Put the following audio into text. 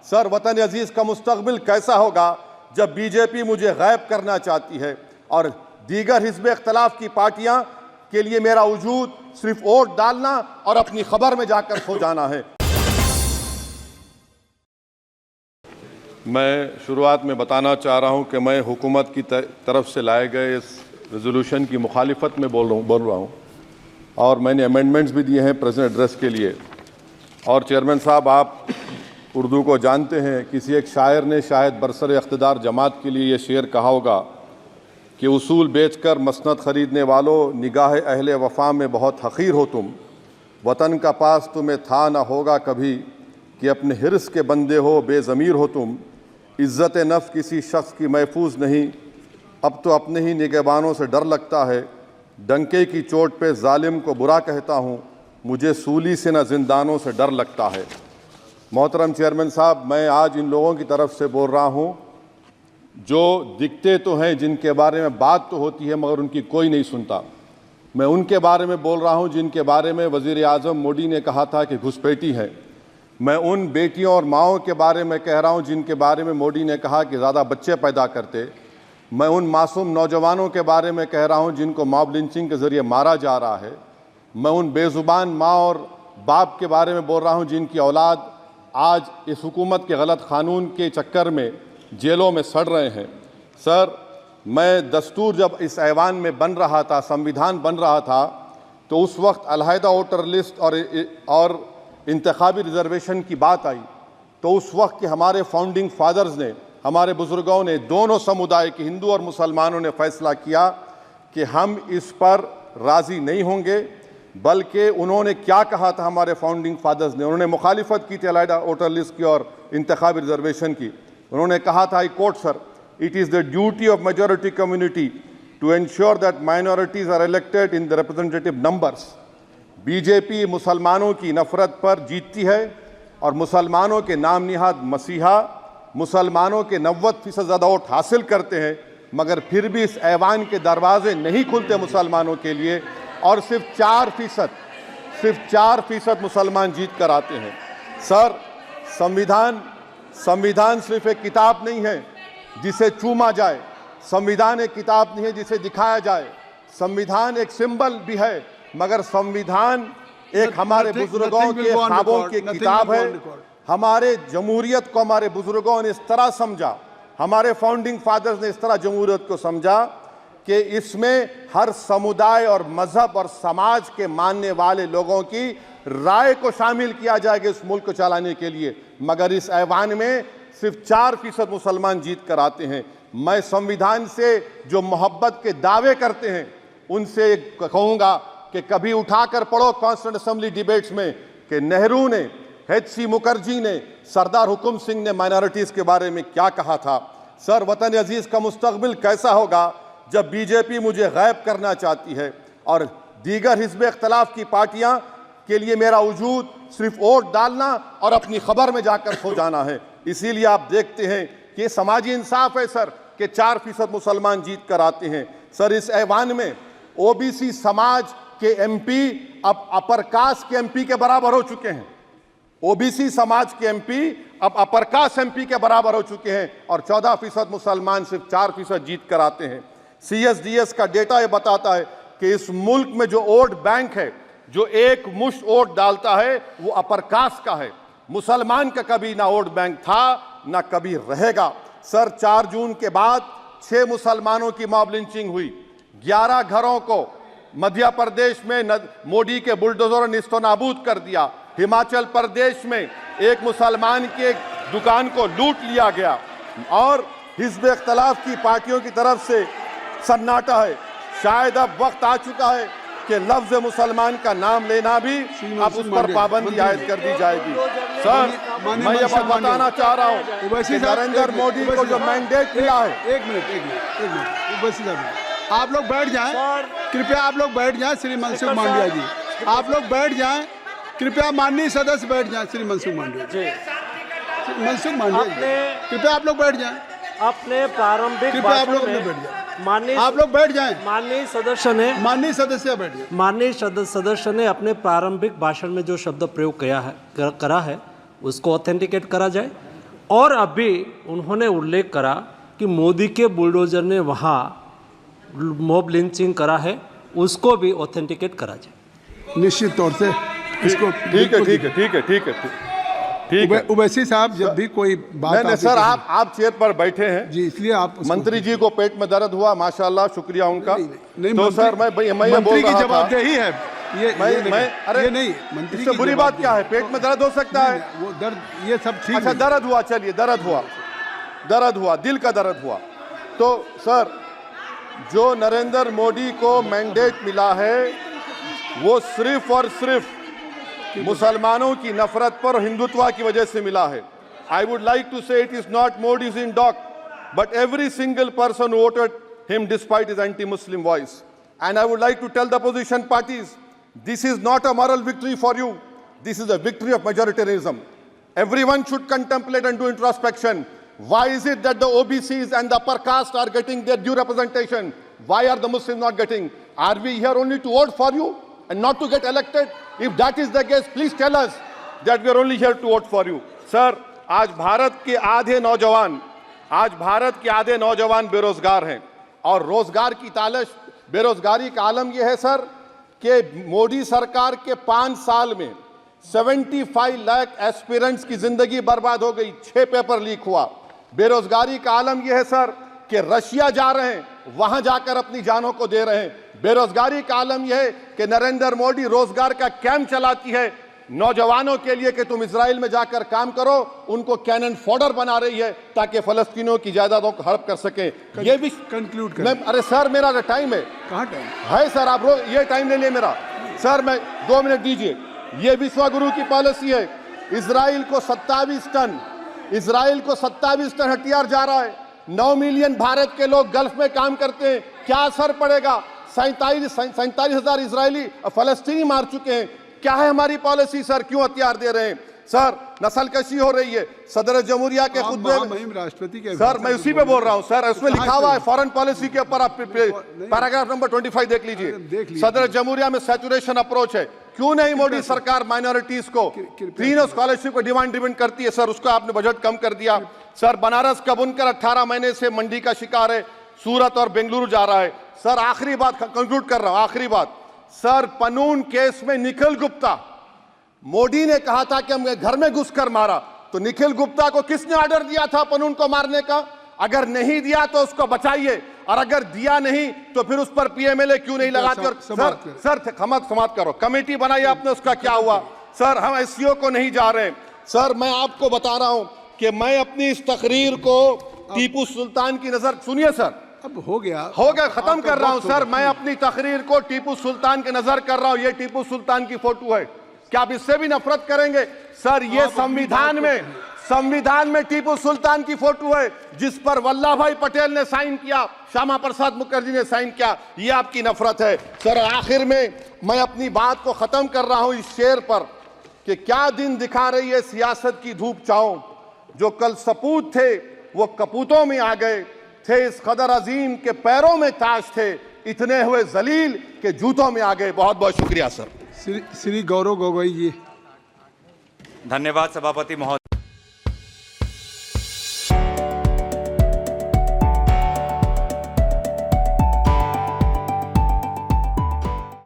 Sir, वतन अजीज का मुस्तकबिल कैसा होगा जब बीजेपी मुझे गायब करना चाहती है और दीगर हिज़्ब इख्तिलाफ की पार्टियां के लिए मेरा वजूद सिर्फ वोट डालना और अपनी खबर में जाकर सो जाना है। मैं शुरुआत में बताना चाह रहा हूं कि मैं हुकूमत की तरफ से लाए गए इस रेजोल्यूशन की मुखालिफत में बोल रहा हूं और मैंने अमेंडमेंट्स भी दिए हैं प्रेजेंट एड्रेस के लिए। और चेयरमैन साहब, आप उर्दू को जानते हैं, किसी एक शायर ने शायद बरसर इख्तिदार जमात के लिए ये शेर कहा होगा कि उसूल बेचकर मसनद ख़रीदने वालों, निगाह अहले वफ़ा में बहुत हक़ीर हो तुम, वतन का पास तुम्हें था न होगा कभी, कि अपने हिर्स के बंदे हो बेज़मीर हो तुम, इज़्ज़त नफ्स किसी शख्स की महफूज नहीं, अब तो अपने ही निगहबानों से डर लगता है, डंके की चोट पे जालिम को बुरा कहता हूँ, मुझे सूली से न जिंदानों से डर लगता है। मोहतरम चेयरमैन साहब, मैं आज इन लोगों की तरफ से बोल रहा हूँ जो दिखते तो हैं, जिनके बारे में बात तो होती है मगर उनकी कोई नहीं सुनता। मैं उनके बारे में बोल रहा हूँ जिनके बारे में वज़ीर आज़म मोदी ने कहा था कि घुसपैठी है। मैं उन बेटियों और माओं के बारे में कह रहा हूँ जिनके बारे में मोदी ने कहा कि ज़्यादा बच्चे पैदा करते। मैं उन मासूम नौजवानों के बारे में कह रहा हूँ जिनको मॉब लिंचिंग के ज़रिए मारा जा रहा है। मैं उन बेज़ुबान माँ और बाप के बारे में बोल रहा हूँ जिनकी औलाद आज इस हुकूमत के गलत क़ानून के चक्कर में जेलों में सड़ रहे हैं। सर, मैं दस्तूर जब इस ऐवान में बन रहा था, संविधान बन रहा था, तो उस वक्त अलहदा वोटर लिस्ट और इंतखाबी रिजर्वेशन की बात आई तो उस वक्त के हमारे फाउंडिंग फादर्स ने, हमारे बुजुर्गों ने, दोनों समुदाय के हिंदू और मुसलमानों ने फैसला किया कि हम इस पर राज़ी नहीं होंगे। बल्कि उन्होंने क्या कहा था हमारे फाउंडिंग फादर्स ने, उन्होंने मुखालिफत की थी अलहदा वोटर लिस्ट की और इंतखाबी रिजर्वेशन की। उन्होंने कहा था, I quote sir, it is the duty of majority community to ensure that minorities are elected in the representative numbers. BJP मुसलमानों की नफ़रत पर जीतती है और मुसलमानों के नाम निहाद मसीहा मुसलमानों के 90% ज़्यादा वोट हासिल करते हैं, मगर फिर भी इस ऐवान के दरवाजे नहीं खुलते मुसलमानों के लिए और सिर्फ 4% मुसलमान जीत कर आते हैं। सर, संविधान सिर्फ एक किताब नहीं है जिसे चूमा जाए, संविधान एक किताब नहीं है जिसे दिखाया जाए, संविधान एक सिंबल भी है, मगर संविधान एक हमारे बुजुर्गों के ख्वाबों की किताब है। हमारे जमहूरियत को हमारे बुजुर्गों ने इस तरह समझा, हमारे फाउंडिंग फादर्स ने इस तरह जमहूरियत को समझा कि इसमें हर समुदाय और मजहब और समाज के मानने वाले लोगों की राय को शामिल किया जाएगा इस मुल्क को चलाने के लिए, मगर इस ऐवान में सिर्फ 4% मुसलमान जीत कर आते हैं। मैं संविधान से जो मोहब्बत के दावे करते हैं उनसे कहूँगा कि कभी उठाकर पढ़ो कॉन्स्टिट्यूएंट असेंबली डिबेट्स में कि नेहरू ने, HC मुखर्जी ने, सरदार हुकुम सिंह ने माइनॉरिटीज़ के बारे में क्या कहा था। सर, वतन अजीज़ का मुस्तकबिल कैसा होगा जब बीजेपी मुझे गायब करना चाहती है और दीगर हिज़्ब इख्तिलाफ की पार्टियां के लिए मेरा वजूद सिर्फ वोट डालना और अपनी खबर में जाकर सो जाना है। इसीलिए आप देखते हैं कि समाजी इंसाफ है सर कि 4% मुसलमान जीत कर आते हैं। सर, इस ऐवान में OBC समाज के MP अब अपर कास्ट के MP के बराबर हो चुके हैं। OBC समाज के MP अब अपर कास्ट MP के बराबर हो चुके हैं और 14% मुसलमान सिर्फ 4% जीत कर आते हैं। CSDS का डेटा ये बताता है कि इस मुल्क में जो वोट बैंक है, जो एक मुश्त वोट डालता है, वो अपर कास्ट का है। मुसलमान का कभी ना वोट बैंक था ना कभी रहेगा। सर, 4 जून के बाद 6 मुसलमानों की मॉब लिंचिंग हुई, 11 घरों को मध्य प्रदेश में मोदी के बुलडोजर ने निस्तो नाबूद कर दिया। हिमाचल प्रदेश में एक मुसलमान की एक दुकान को लूट लिया गया और हिज़्ब इख्तिलाफ की पार्टियों की तरफ से सन्नाटा है। शायद अब वक्त आ चुका है कि लफ्ज़ मुसलमान का नाम लेना भी अब उस पर पाबंदी आयद कर दी जाएगी। सर, मैं ये बात बताना चाह रहा हूँ कि नरेंद्र मोदी को जो मैंडेट मिला है। एक मिनट, आप लोग बैठ जाएं, कृपया आप लोग बैठ जाएं। श्री मनसुख मांडविया जी, आप लोग बैठ जाएं, कृपया माननीय सदस्य बैठ जाएं। श्री मनसुख मांडविया जी, मनसुख मांडविया जी, कृपया आप लोग बैठ जाएं। अपने प्रारंभिक आप लोग बैठ जाएं, माननीय आप लोग बैठ जाएं। माननीय सदस्य ने बैठ जाएं। माननीय सदस्य ने अपने प्रारंभिक भाषण में जो शब्द प्रयोग करा है उसको ऑथेंटिकेट करा जाए और अभी उन्होंने उल्लेख करा कि मोदी के बुलडोजर ने वहाँ मॉब लिंचिंग करा है, उसको भी ऑथेंटिकेट करा जाए। निश्चित तौर से इसको ठीक है, ठीक है, ठीक है, ठीक है, ठीक है। उवैसी साहब जब भी कोई बात नहीं नहीं आपके सर, कहें- आप चेयर पर बैठे हैं जी, इसलिए आप उसको- मंत्री जी को पेट में दर्द हुआ, माशाल्लाह, शुक्रिया उनका। नहीं, तो मंत्री- सर मैं ये बोल मंत्री की रहा था, जवाबदेही है ये मैं अरे ये नहीं मंत्री इससे की बुरी बात क्या है? जवाबदेही। पेट में दर्द हो सकता है। नहीं, वो दर्द ये सब ठीक अच्छा है। दर्द हुआ, चलिए दर्द हुआ, दिल का दर्द हुआ। तो सर, जो नरेंद्र मोदी को मैंडेट मिला है वो सिर्फ और सिर्फ मुसलमानों की नफरत पर हिंदुत्व की वजह से मिला है। I would like to say it is not Modi's in dock, but every single person voted him despite his anti Muslim voice. And I would like to tell the opposition parties, this is not a moral victory for you, this is a victory of majoritarianism. Everyone should contemplate and do introspection. Why is it that the OBCs and the upper caste are getting their due representation? Why are the Muslims not getting? Are we here only to vote for you and not to get elected? If that is the case, please tell us that we are only here to vote for you. Sir, आज भारत के आधे नौजवान बेरोजगार हैं और रोजगार की तालाश, बेरोजगारी का आलम यह है सर कि मोदी सरकार के 5 साल में 75 लाख एस्पिरेंट्स की जिंदगी बर्बाद हो गई, 6 पेपर लीक हुआ। बेरोजगारी का आलम यह है सर कि रशिया जा रहे हैं, वहां जाकर अपनी जानों को दे रहे हैं। बेरोजगारी का आलम यह है कि नरेंद्र मोदी रोजगार का कैंप चलाती है नौजवानों के लिए कि तुम इजराइल में जाकर काम करो, उनको कैनन फॉडर बना रही है ताकि फलस्तीनियों की जायदादों को हड़प कर सके। ये भी कंक्लूड मैं, अरे सर मेरा टाइम है, कहाँ टाइम है सर, आप ये टाइम ले लिए मेरा। सर मैं 2 मिनट दीजिए। ये विश्वगुरु की पॉलिसी है, इजराइल को 27 टन हथियार जा रहा है। 9 मिलियन भारत के लोग गल्फ में काम करते हैं, क्या असर पड़ेगा? 47,000 इजरायली फलस्तीनी मार चुके हैं। क्या है हमारी पॉलिसी सर? क्यों हथियार दे रहे हैं सर? नस्लकशी हो रही है। सदर जमहूरिया के खुतबे में राष्ट्रपति के सर, मैं उसी पे बोल रहा हूं सर, उसमें लिखा हुआ है फॉरेन पॉलिसी के ऊपर, आप पैराग्राफ नंबर 25 देख लीजिए। सदर जमहूरिया में सैचुरेशन अप्रोच है। क्यों नहीं मोदी सरकार माइनॉरिटीज को तीनों स्कॉलरशिप को डिमांड करती है सर, उसको आपने बजट कम कर दिया। सर बनारस का बुनकर 18 महीने से मंडी का शिकार है, सूरत और बेंगलुरु जा रहा है। सर आखिरी बात कंक्लूड कर रहा हूं, आखिरी बात सर, पनून केस में निखिल गुप्ता, मोदी ने कहा था कि हम घर में घुसकर मारा, तो निखिल गुप्ता को किसने ऑर्डर दिया था पनून को मारने का? अगर नहीं दिया तो उसको बचाइए, और अगर दिया नहीं तो फिर उस पर पीएमएलए क्यों नहीं लगाते? और सर समाप्त करो, कमेटी बनाई आपने, उसका क्या हुआ? सर हम एससीओ को नहीं जा रहे। सर मैं आपको बता रहा हूं कि मैं अपनी इस तकरीर को टीपू सुल्तान की नजर, सुनिए सर, अब हो गया खत्म कर रहा हूं सर। मैं अपनी तकरीर को टीपू सुल्तान के नजर कर रहा हूं। ये टीपू सुल्तान की फोटो है, क्या आप इससे भी नफरत करेंगे? सर ये संविधान में टीपू सुल्तान की फोटो है जिस पर वल्लभ भाई पटेल ने साइन किया, श्यामा प्रसाद मुखर्जी ने साइन किया। ये आपकी नफरत है सर। आखिर में मैं अपनी बात को खत्म कर रहा हूं इस शेर पर कि क्या दिन दिखा रही है सियासत की धूप छांव, जो कल सपूत थे वो कपूतों में आ गए, थे इस कदर अजीम के पैरों में ताज थे, इतने हुए जलील के जूतों में आ गए। बहुत बहुत शुक्रिया सर। श्री गौरव गोगोई जी। धन्यवाद सभापति महोदय।